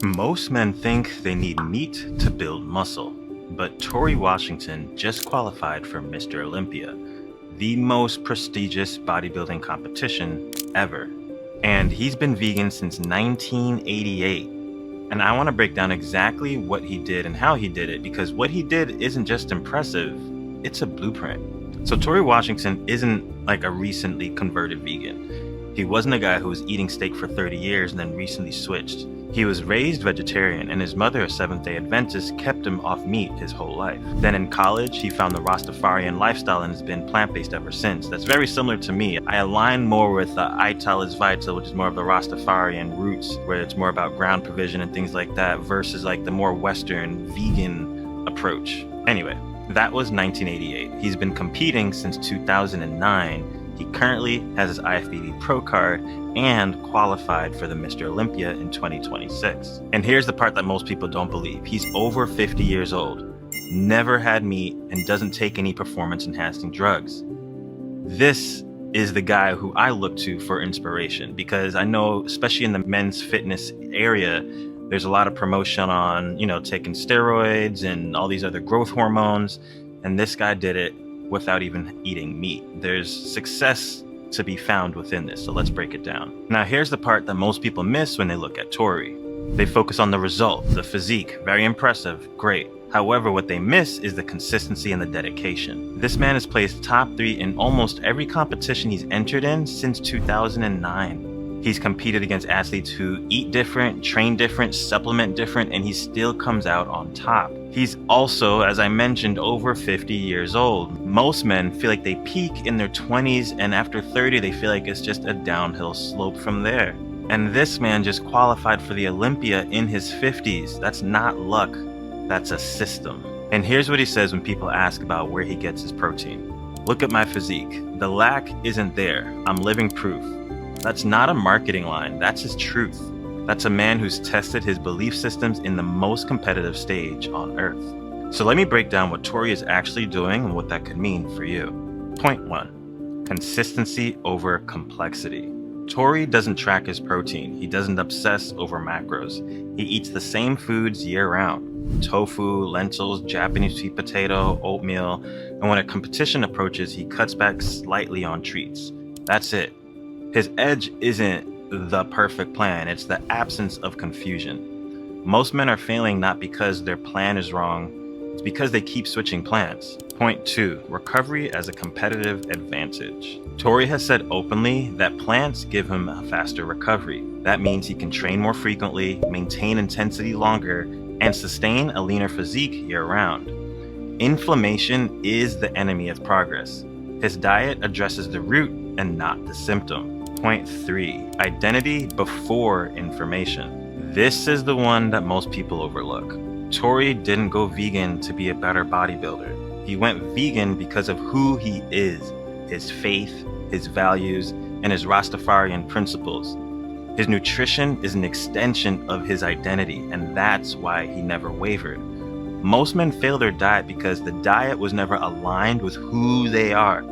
Most men think they need meat to build muscle, but Torre Washington just qualified for Mr. Olympia, the most prestigious bodybuilding competition ever. And he's been vegan since 1988. And I want to break down exactly what he did and how he did it, because what he did isn't just impressive, it's a blueprint. So Torre Washington isn't like a recently converted vegan. He wasn't a guy who was eating steak for 30 years and then recently switched. He was raised vegetarian, and his mother, a Seventh-day Adventist, kept him off meat his whole life. Then in college, he found the Rastafarian lifestyle and has been plant-based ever since. That's very similar to me. I align more with Ital is Vital, which is more of the Rastafarian roots, where it's more about ground provision and things like that, versus like the more Western vegan approach. Anyway, that was 1988. He's been competing since 2009. He currently has his IFBB Pro card and qualified for the Mr. Olympia in 2026. And here's the part that most people don't believe. He's over 50 years old, never had meat, and doesn't take any performance-enhancing drugs. This is the guy who I look to for inspiration, because I know, especially in the men's fitness area, there's a lot of promotion on, taking steroids and all these other growth hormones, and this guy did it without even eating meat. There's success to be found within this, so let's break it down. Now here's the part that most people miss when they look at Torre. They focus on the result, the physique, very impressive, great. However, what they miss is the consistency and the dedication. This man has placed top 3 in almost every competition he's entered in since 2009. He's competed against athletes who eat different, train different, supplement different, and he still comes out on top. He's also, as I mentioned, over 50 years old. Most men feel like they peak in their 20s, and after 30, they feel like it's just a downhill slope from there. And this man just qualified for the Olympia in his 50s. That's not luck, that's a system. And here's what he says when people ask about where he gets his protein. Look at my physique. The lack isn't there. I'm living proof. That's not a marketing line, that's his truth. That's a man who's tested his belief systems in the most competitive stage on earth. So let me break down what Torre is actually doing and what that could mean for you. Point 1, consistency over complexity. Torre doesn't track his protein. He doesn't obsess over macros. He eats the same foods year round. Tofu, lentils, Japanese sweet potato, oatmeal, and when a competition approaches, he cuts back slightly on treats. That's it. His edge isn't the perfect plan, it's the absence of confusion. Most men are failing not because their plan is wrong, it's because they keep switching plans. Point 2, recovery as a competitive advantage. Torre has said openly that plants give him a faster recovery. That means he can train more frequently, maintain intensity longer, and sustain a leaner physique year-round. Inflammation is the enemy of progress. His diet addresses the root and not the symptom. Point 3, identity before information. This is the one that most people overlook. Torre didn't go vegan to be a better bodybuilder. He went vegan because of who he is, his faith, his values, and his Rastafarian principles. His nutrition is an extension of his identity, and that's why he never wavered. Most men fail their diet because the diet was never aligned with who they are.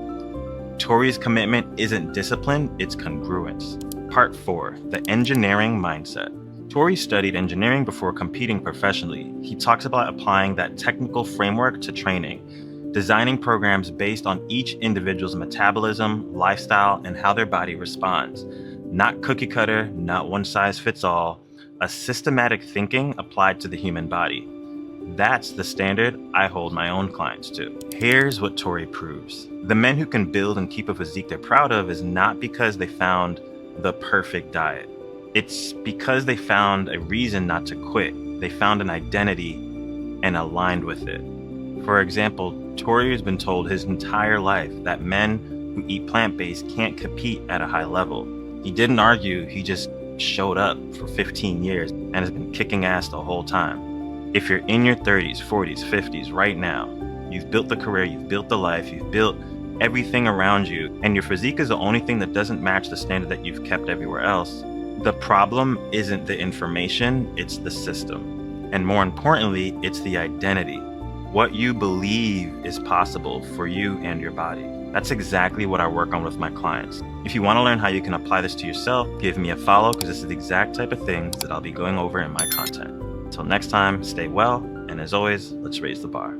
Torre's commitment isn't discipline, it's congruence. Part 4, the engineering mindset. Torre studied engineering before competing professionally. He talks about applying that technical framework to training, designing programs based on each individual's metabolism, lifestyle, and how their body responds. Not cookie cutter, not one size fits all, a systematic thinking applied to the human body. That's the standard I hold my own clients to. Here's what Torre proves. The men who can build and keep a physique they're proud of is not because they found the perfect diet. It's because they found a reason not to quit. They found an identity and aligned with it. For example, Torre has been told his entire life that men who eat plant-based can't compete at a high level. He didn't argue, he just showed up for 15 years and has been kicking ass the whole time. If you're in your 30s, 40s, 50s right now, you've built the career, you've built the life, you've built everything around you, and your physique is the only thing that doesn't match the standard that you've kept everywhere else, the problem isn't the information, it's the system. And more importantly, it's the identity. What you believe is possible for you and your body. That's exactly what I work on with my clients. If you want to learn how you can apply this to yourself, give me a follow because this is the exact type of things that I'll be going over in my content. Until next time, stay well, and as always, let's raise the bar.